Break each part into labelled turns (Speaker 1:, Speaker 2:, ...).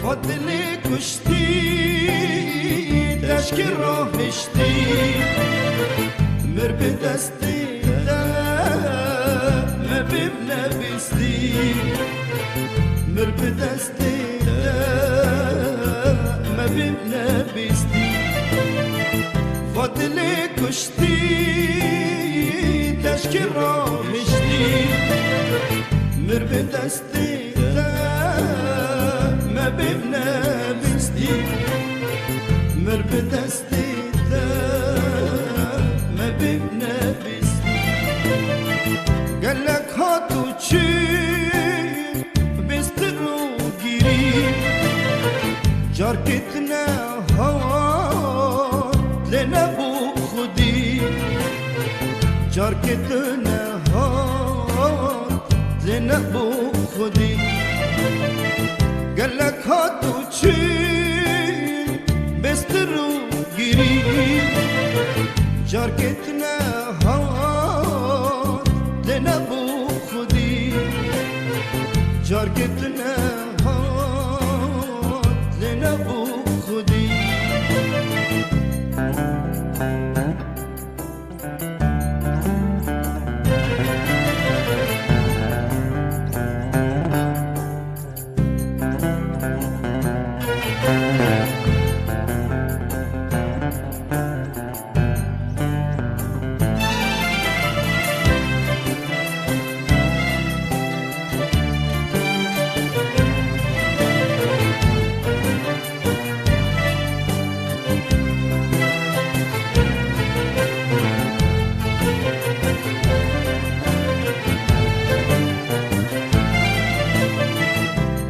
Speaker 1: فضلی کشتی تشکی راهشتی مر به دستی مبیم نبستی مر به دستی مبیم نبستی فضلی کشتی تشکی راهشتی مر به دستی مبیم نبستی مر به دستی مبیم نبستی گلک ها تو چی بست رو گیری جار کتنه ها لنبو خودی جار کتنه ها لنبو خودی گلک ها تو چی بست رو گیری جار کتنه ها لنبو خودی جار کتنه ها لنبو خودی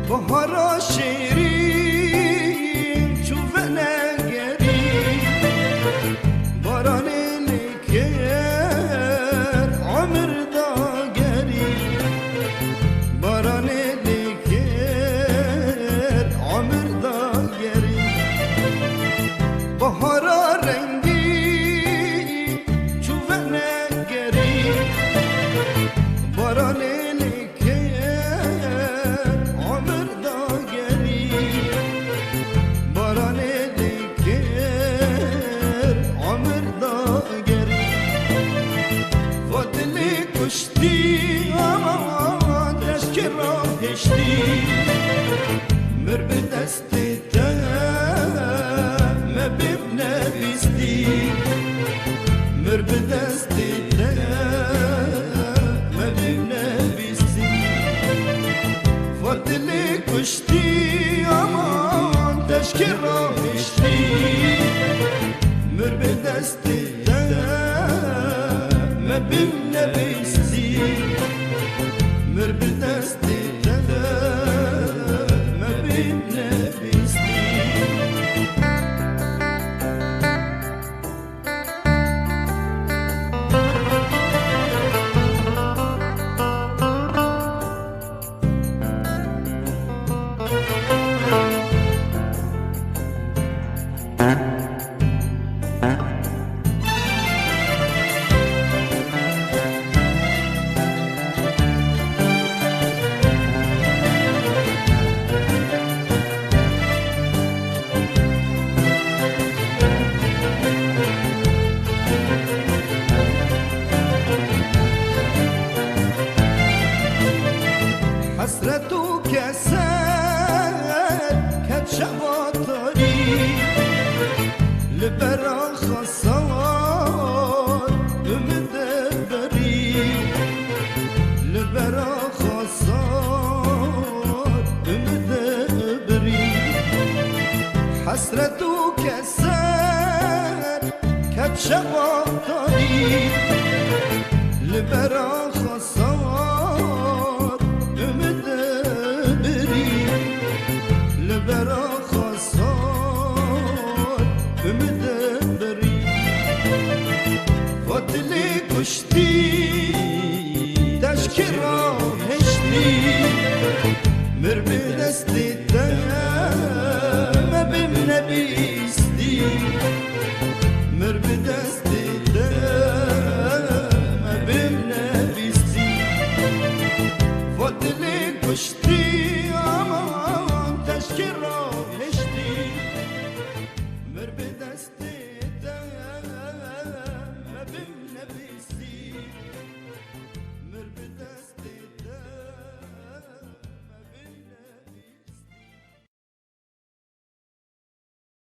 Speaker 1: بهارا شیرین چوبنه گری باران لیکر عمر داگری باران لیکر عمر داگری بهارا رنگی چوبنه گری باران کشتی آمان دشک راهشتی مر به دستی مبیم نبستی مر به دستی مبیم نبستی فضلی کشتی آمان دشک راهشتی مر به دستی مبیم نبستی مر به دستی مبیم نبستی حسرت و کسل کت شباتاری لبرا خسار امد بری لبرا خسار امد بری حسرت و کسل کت شباتاری لبرا خسار امد بری لبرا خسار امد بری فضلی کشتی دشک راهشتی مر به دستی مبیم نبستی مر به دستی مبیم نبستی فضلی کشتی آمان تشکی دستی